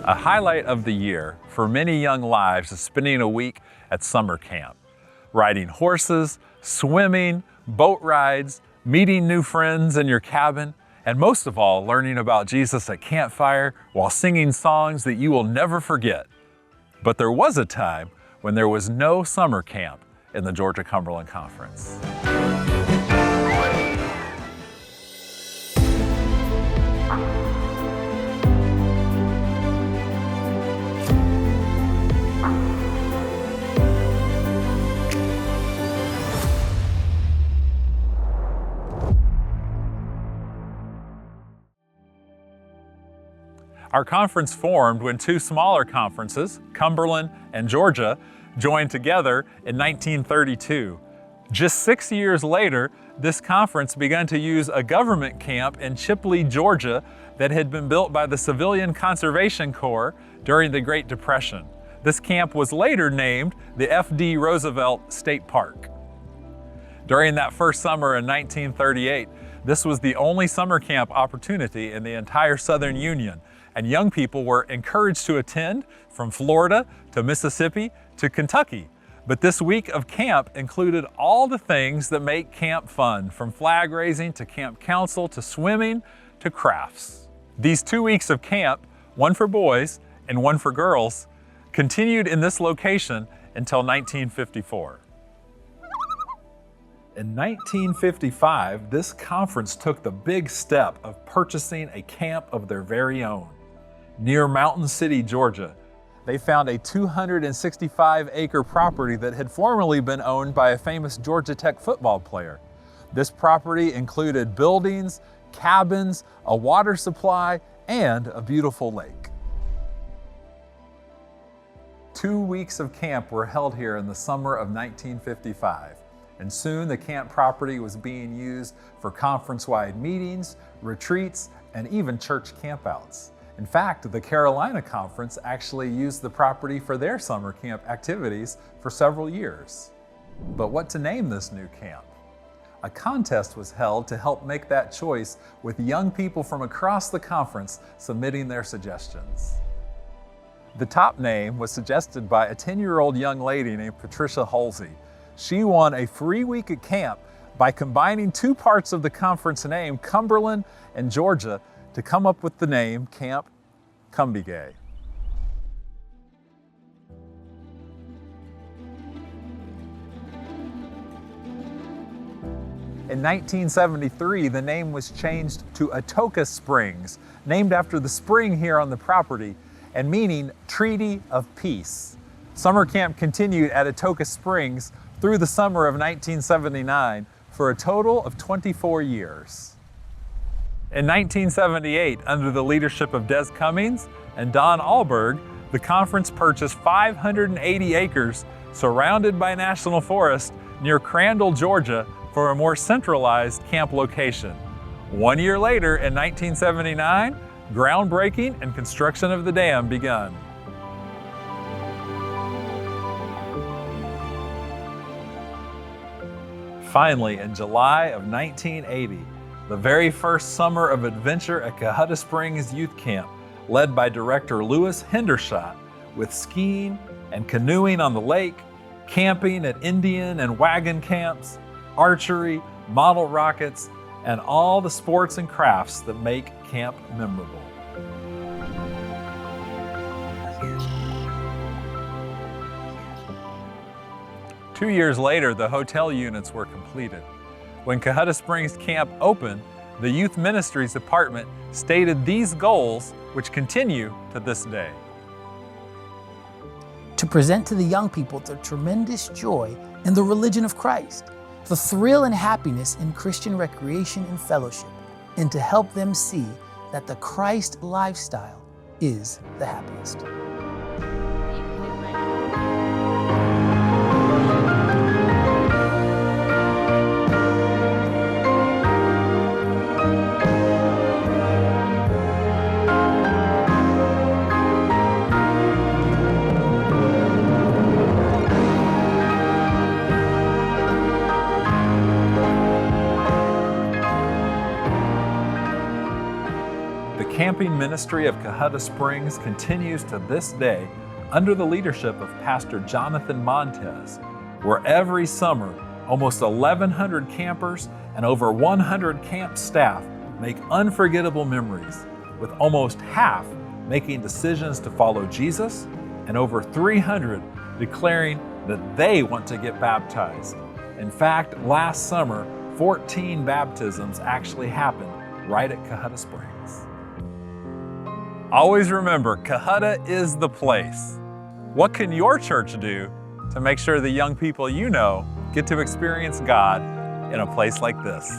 A highlight of the year for many young lives is spending a week at summer camp. Riding horses, swimming, boat rides, meeting new friends in your cabin, and most of all, learning about Jesus at campfire while singing songs that you will never forget. But there was a time when there was no summer camp in the Georgia-Cumberland Conference. Our conference formed when two smaller conferences, Cumberland and Georgia, joined together in 1932. Just 6 years later, this conference began to use a government camp in Chipley, Georgia that had been built by the Civilian Conservation Corps during the Great Depression. This camp was later named the F.D. Roosevelt State Park. During that first summer in 1938, this was the only summer camp opportunity in the entire Southern Union, and young people were encouraged to attend from Florida to Mississippi to Kentucky. But this week of camp included all the things that make camp fun, from flag raising to camp council to swimming to crafts. These 2 weeks of camp, one for boys and one for girls, continued in this location until 1954. In 1955, this conference took the big step of purchasing a camp of their very own. Near Mountain City, Georgia, they found a 265-acre property that had formerly been owned by a famous Georgia Tech football player. This property included buildings, cabins, a water supply, and a beautiful lake. 2 weeks of camp were held here in the summer of 1955, and soon the camp property was being used for conference-wide meetings, retreats, and even church campouts. In fact, the Carolina Conference actually used the property for their summer camp activities for several years. But what to name this new camp? A contest was held to help make that choice, with young people from across the conference submitting their suggestions. The top name was suggested by a 10-year-old young lady named Patricia Halsey. She won a free week at camp by combining two parts of the conference name, Cumberland and Georgia, to come up with the name Camp Cumbigay. In 1973, the name was changed to Cohutta Springs, named after the spring here on the property and meaning Treaty of Peace. Summer camp continued at Cohutta Springs through the summer of 1979 for a total of 24 years. In 1978, under the leadership of Des Cummings and Don Alberg, the conference purchased 580 acres surrounded by national forest near Crandall, Georgia, for a more centralized camp location. 1 year later, in 1979, groundbreaking and construction of the dam begun. Finally, in July of 1980, the very first summer of adventure at Cohutta Springs Youth Camp, led by director Louis Hendershot, with skiing and canoeing on the lake, camping at Indian and wagon camps, archery, model rockets, and all the sports and crafts that make camp memorable. Two years later, the hotel units were completed. When Cohutta Springs Camp opened, the Youth Ministries Department stated these goals, which continue to this day. To present to the young people the tremendous joy in the religion of Christ, the thrill and happiness in Christian recreation and fellowship, and to help them see that the Christ lifestyle is the happiest. Camp camping ministry of Cohutta Springs continues to this day under the leadership of Pastor Jonathan Montes, where every summer almost 1,100 campers and over 100 camp staff make unforgettable memories, with almost half making decisions to follow Jesus and over 300 declaring that they want to get baptized. In fact, last summer, 14 baptisms actually happened right at Cohutta Springs. Always remember, Cohutta is the place. What can your church do to make sure the young people you know get to experience God in a place like this?